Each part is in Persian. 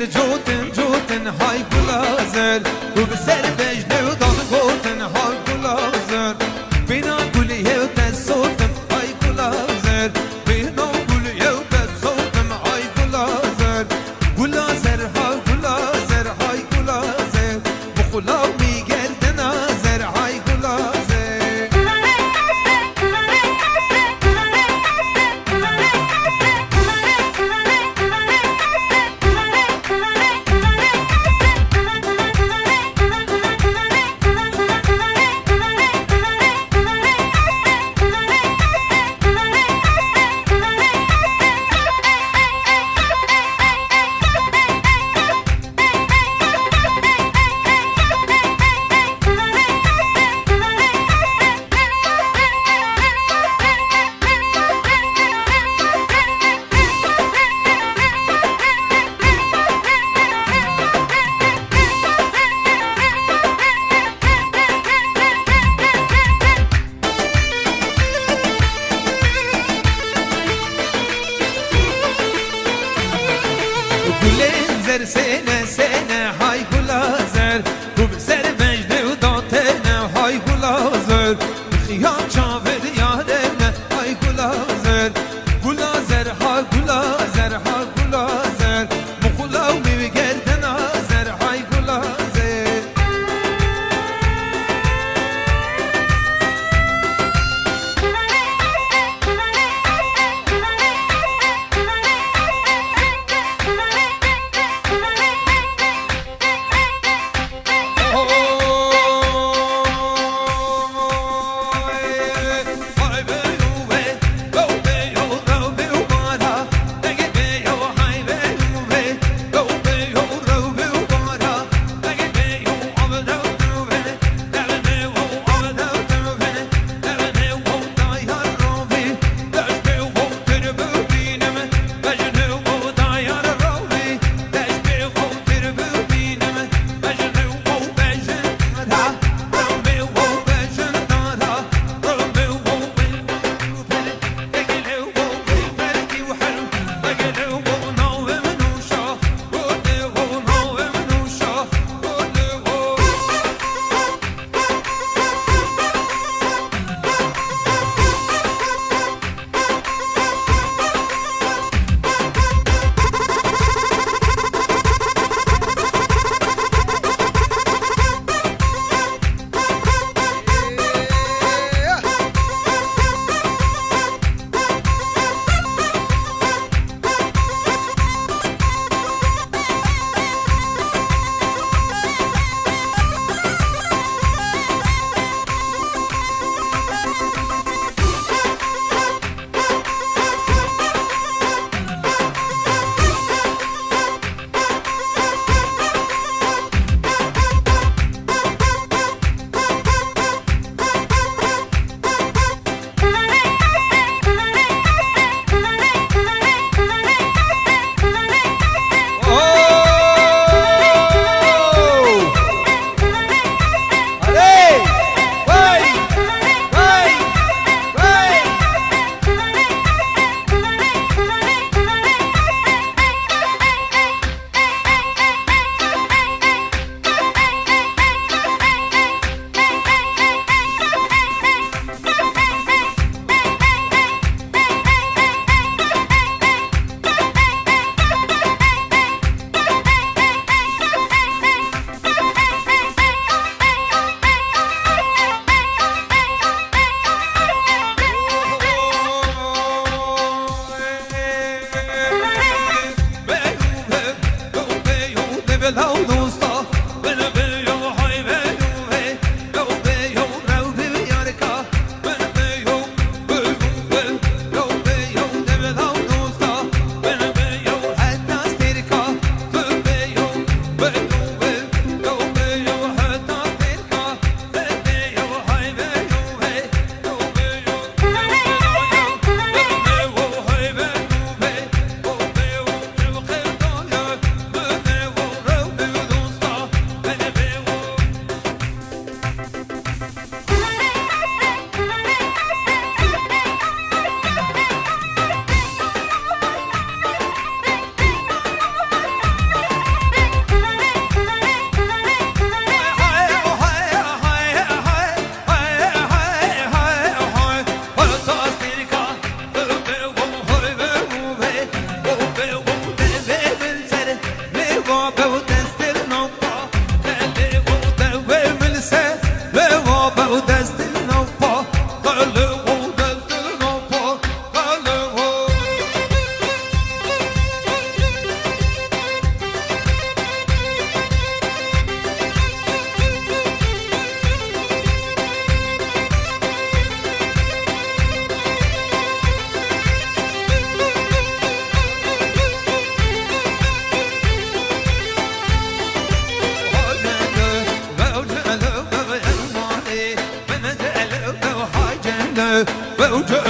سر جوتن جوتن های گلازر رو به سر بجنه و دان گوتن های گلازر بینا گلیه و تسوتم های گلازر بینا گلیه و تسوتم های گلازر گلازر های گلازر های گلازر بخلا میگرد نازر های گلازر گلنزر سنه سنه های گلازر رو به سر بجنه و داتنه های گلازر خیام چاور یارنه های گلازر گلازر های گلازر های گلازر مخلاو میگرد نازر های گلازر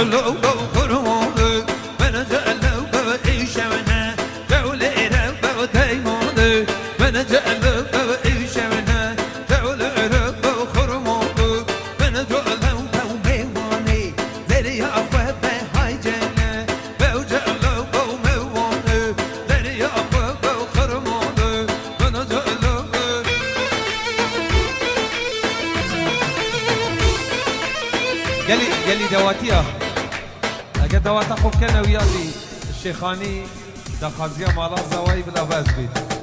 جعلو خرمانه من جعلو بعيشنا جعل رب دايمانه من جعلو بعيشنا جعل رب خرمانه من جعلو ميواني دريا وب هاي جنة بوجعلو ميوانه دريا وب خرمانه من جعلو قالي دواتيها اگه دوات خوب کنه ویالی الشيخاني دا خازية مالا زواي بلا باز بيت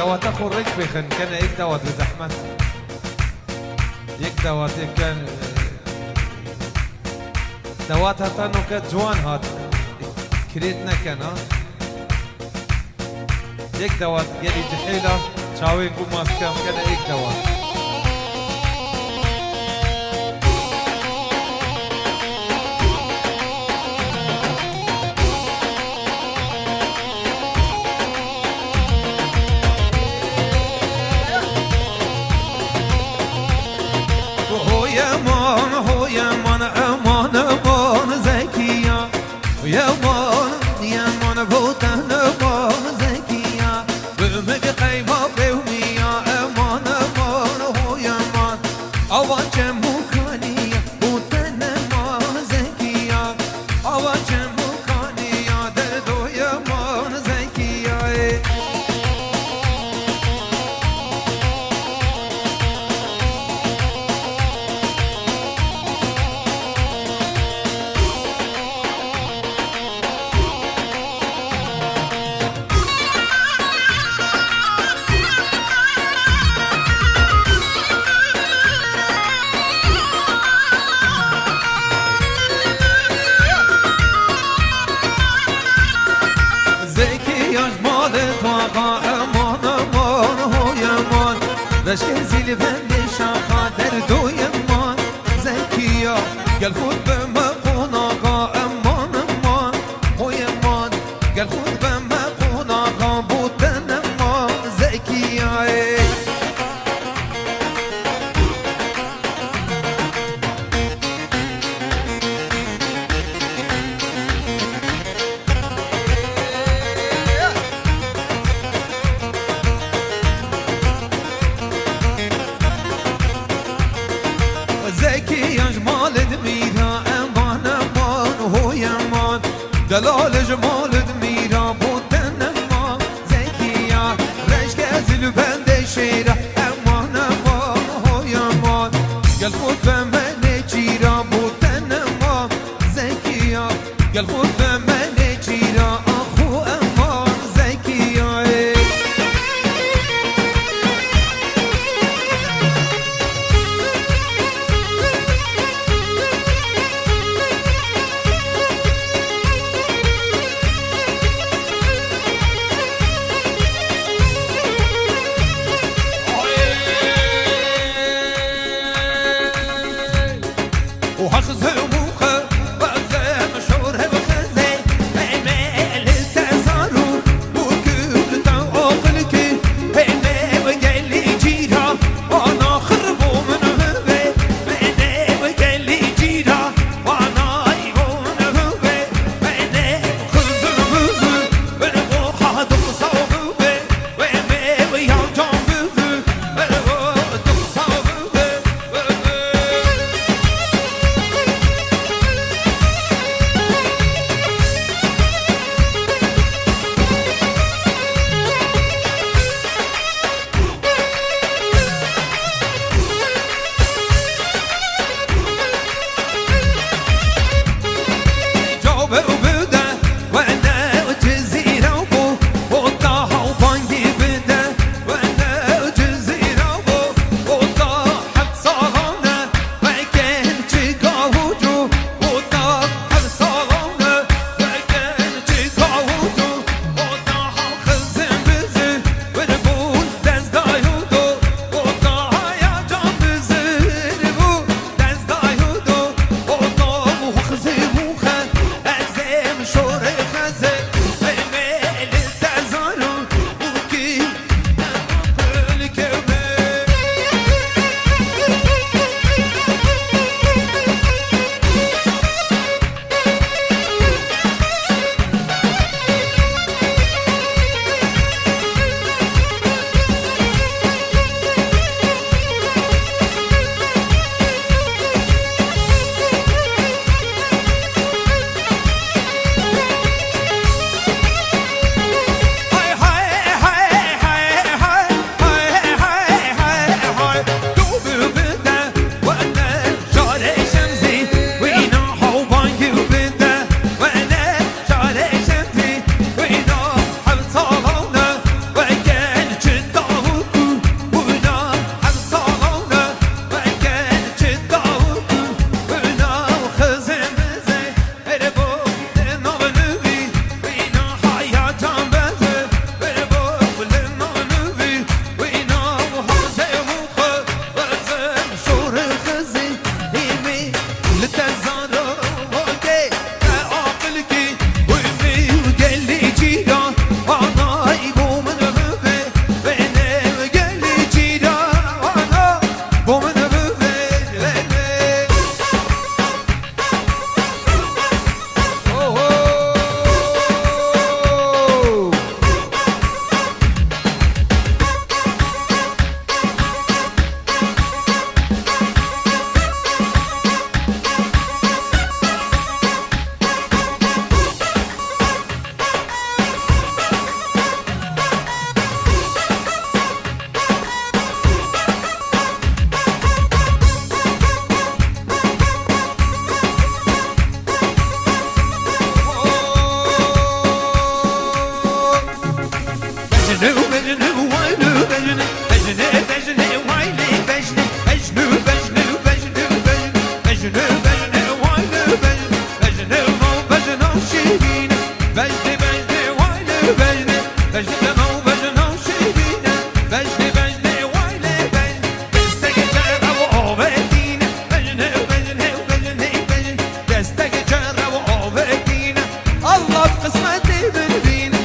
دوات اخو الركبة خن كان هيك دوات بزحمة هيك دوات هيك كان دوات هاتانو كات جوان هات كريتنا كان هيك دوات يلي جحيلة شاوين قوم ماسكام كان هيك دوات يمان بوتن بان زكيا بمك قيمة بوميا امان امان هو يمان اواج مكانيا بوتن مان زكيا اواج مكانيا دردو يمان زكيا رشك زيل بندي شاخا دردو يمان زكية قال خود بمقوناغا امان امان هو يمان قال خود بمقوناغا بوتن امان زكية دلال جمال دمیرا بودن اما زکیه رشک زل بند شیره امان امان های امان گل خود به من چیرا بودن اما زکیه گل خود به من چیرا آخو امان زکیه وحخزه بجنه بجنه وایلو بجنه بجنه بجنه وایلی بجنه بجنه بجنه بجنه بجنه بجنه وایلو بجنه بجنه مو بجنه شیرینه بجنه بجنه وایلو بجنه بجنه مو بجنه شیرینه بجنه بجنه وایلی بجنه دستک جرا و آوردینه بجنه بجنه بجنه بجنه دستک جرا و آوردینه الله بقسمت ببینه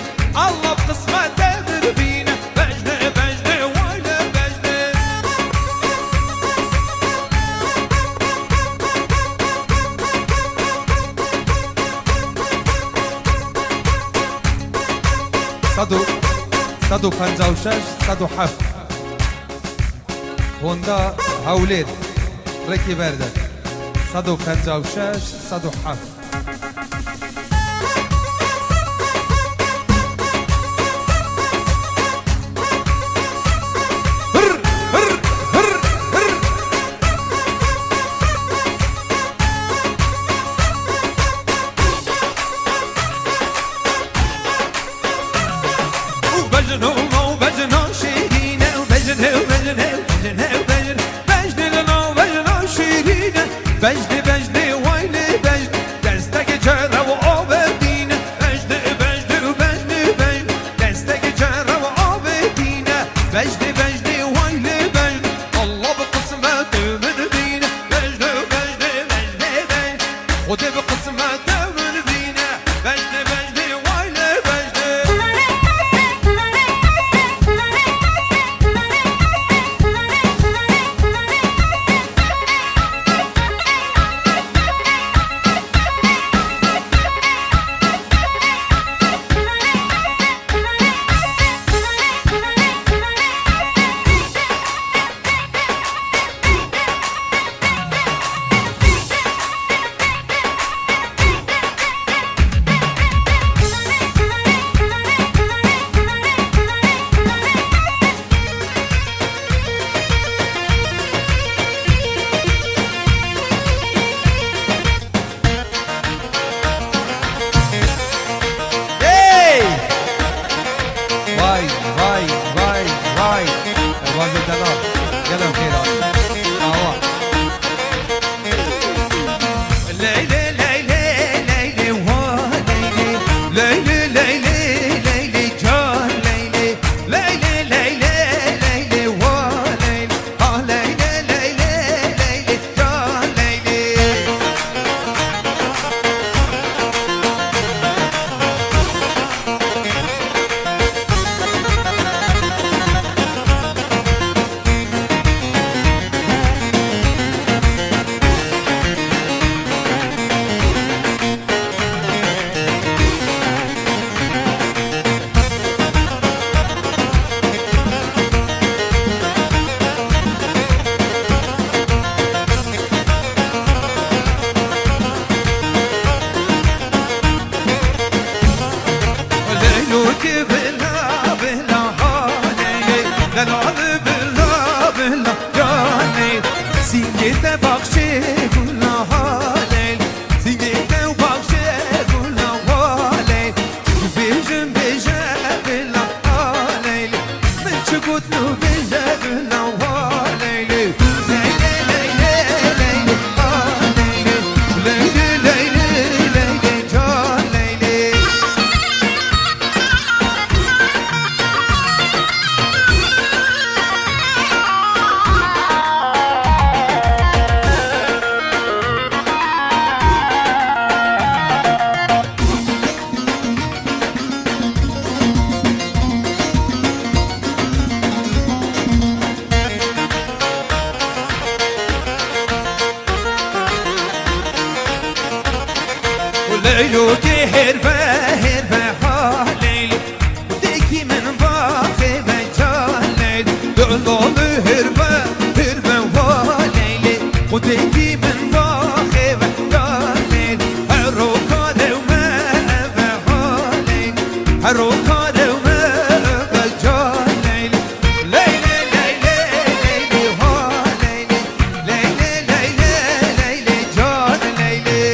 الله بقسمت ببینه بجنه بجنه وایلی بجنه صدو 56 107 هوندا هاوليد ركي برده 156 107 بجنه بجنه شیرینه بجنه بجنه بجنه بجنه بجنه لنا بجنه شیرینه بجنه بجنه وایلی بجنه دستک جرا و آوردینه بجنه بجنه بجنه بجنه دستک جرا و آوردینه بجنه بجنه وایلی بجنه الله بقسمت ببینه بجنه بجنه بجنه بجنه خدا بقسمت ببینه بجنه بجنه وایلی بجنه واي واي واي واي الواجب دلال يلا بخير اهو ليلي ليلي ليلي وليلي ليلي ليلي ليلي جان ليلي ليلي ليلي ليلي وليلي اه ليلي ليلي ليلي جان ليلي بلا بلا حالي دلال بلا بلا جاني سينجت بخشي كل حالي سينجت بخشي كل حالي بيجن بيجن بلا حالي من شكوت له بيجن بلا حالي ليلي ليلي ليلي حالي ليلي ليلي ليلي جان ليلي ليلو هربة هربة حاليلي وديكي من باخي مجاليلي دلال هربة هربة حاليلي وديكي من باخي مجاليلي هروكا دوما حاليلي هروكا دوما مجاليلي ليلي ليلي ليلي حاليلي ليلي ليلي ليلي جان ليلي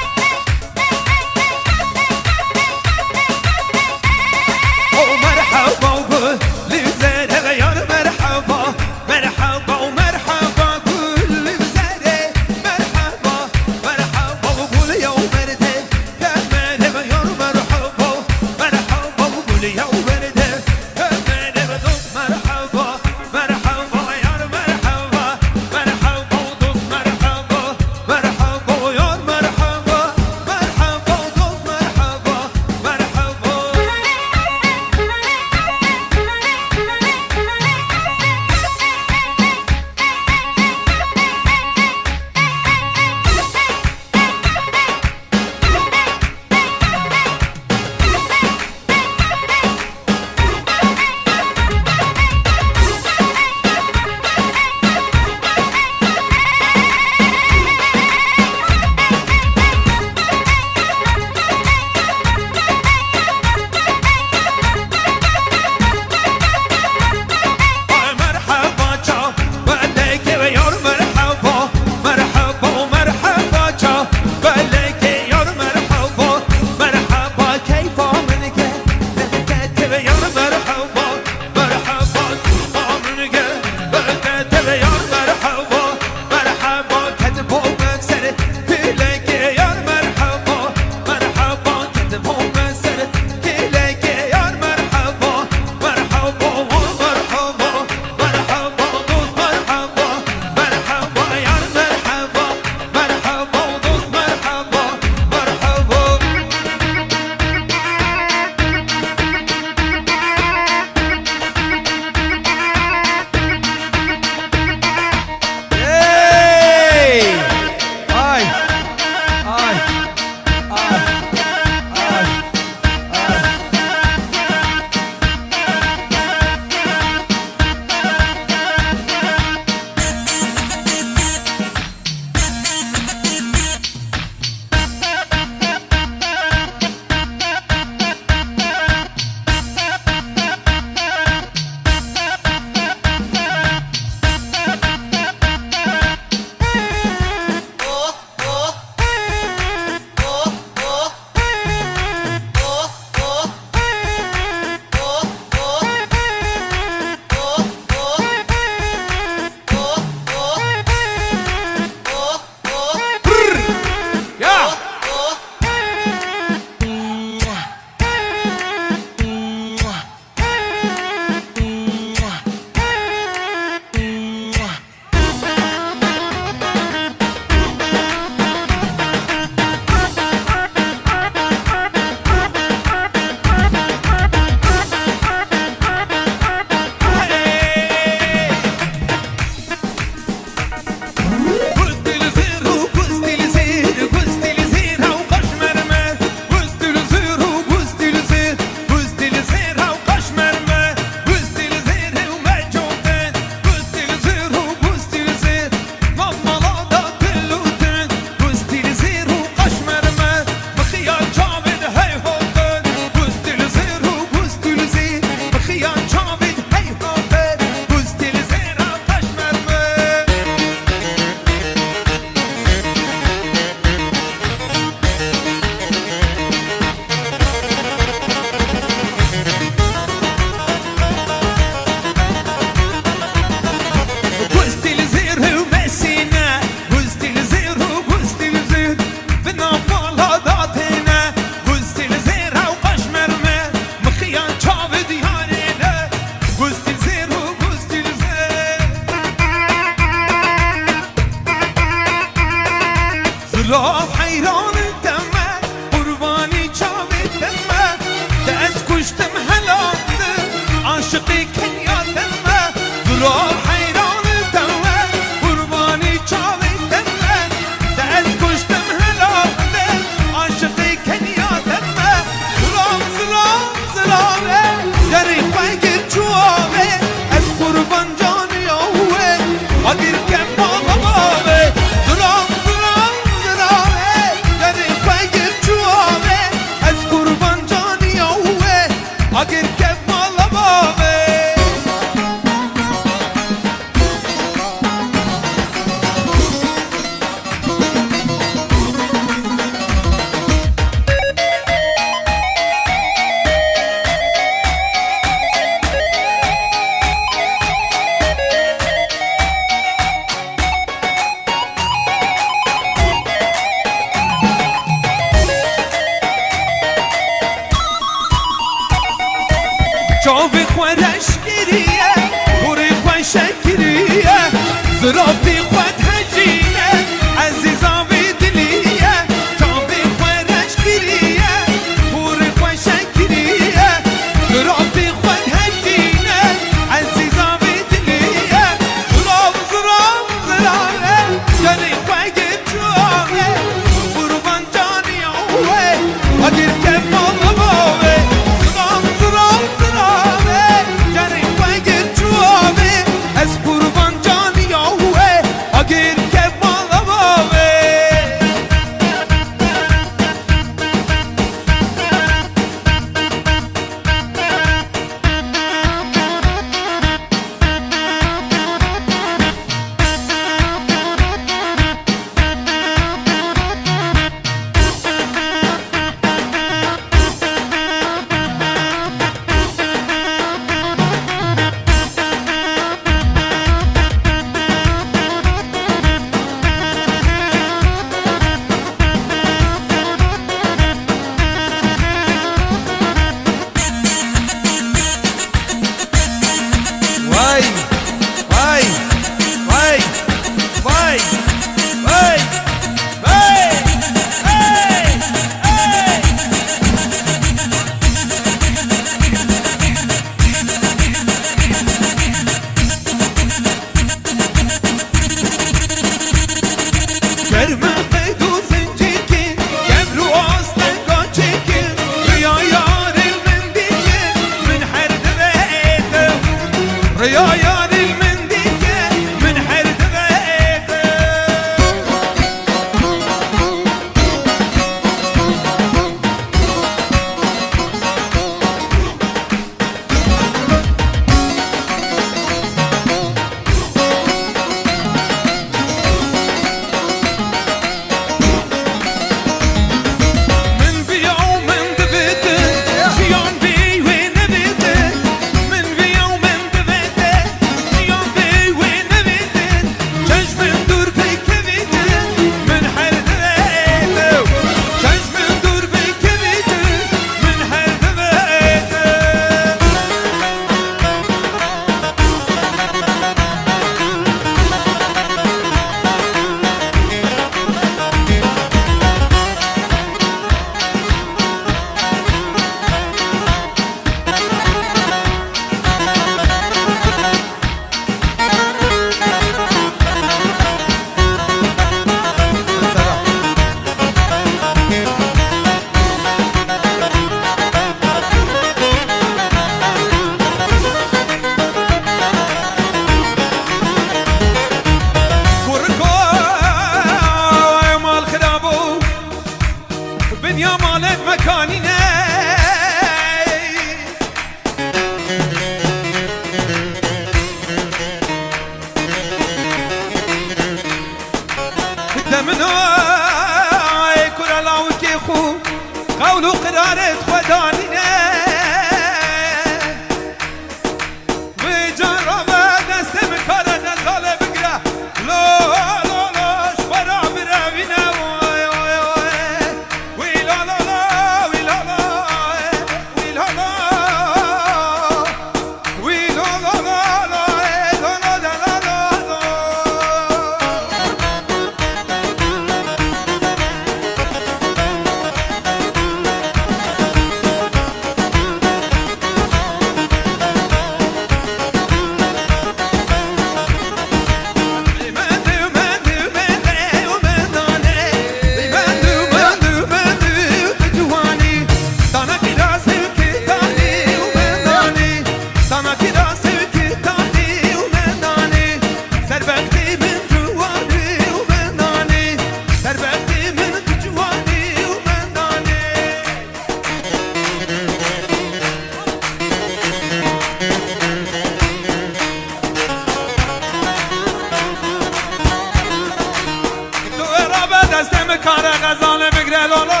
دم کار غزال بگره لا لا لا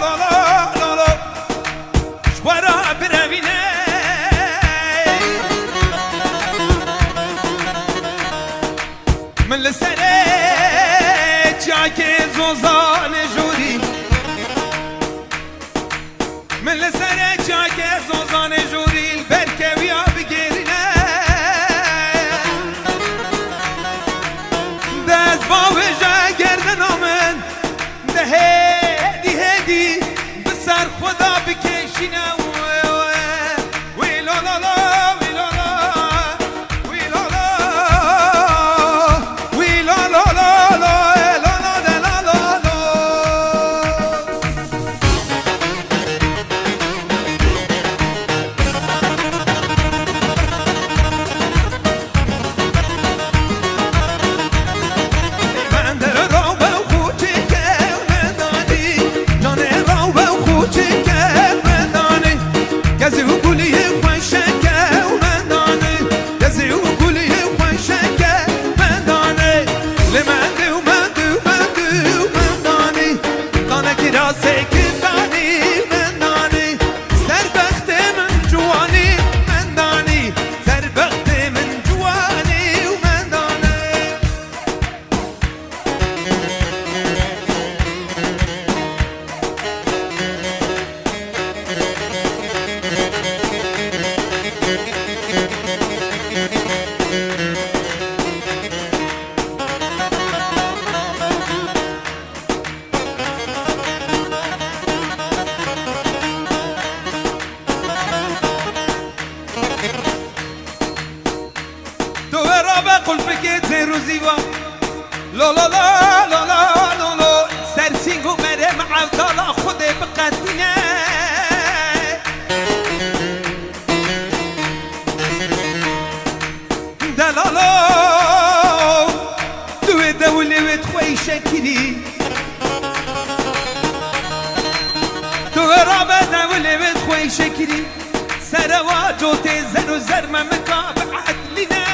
لا لا لا لا شورا بروینه من لسره چاک زوزان جوری من لسره چاک زوزان جوری برکویا بگیرینه دست باوجه گردن آمن ده هدی هدی بسر خدا بکشینه وی لا لا لا وی لا لا وی لا لا وی لا لا لا لا لا لا لا لا لا من در رو به خوچی که مدانی جان رو به خوچی که مدانی کسی او گلی خوشه که مدانی کسی او گلی خوشه که مدانی لمندی و مندی و مندی و مدانی دانه کی راسته که دانی مدانی سربخت من جوانی مدانی سربخت من جوانی و مدانی تو را به قلب که روزی و لا لا لا لا لا لا لا سرسینگ و مرم عبدالله خود بقدینه دلالا تو دولی و توی شکری تو را به دولی و توی شکری سروا جو تیزر و زرم مکاب عدلینه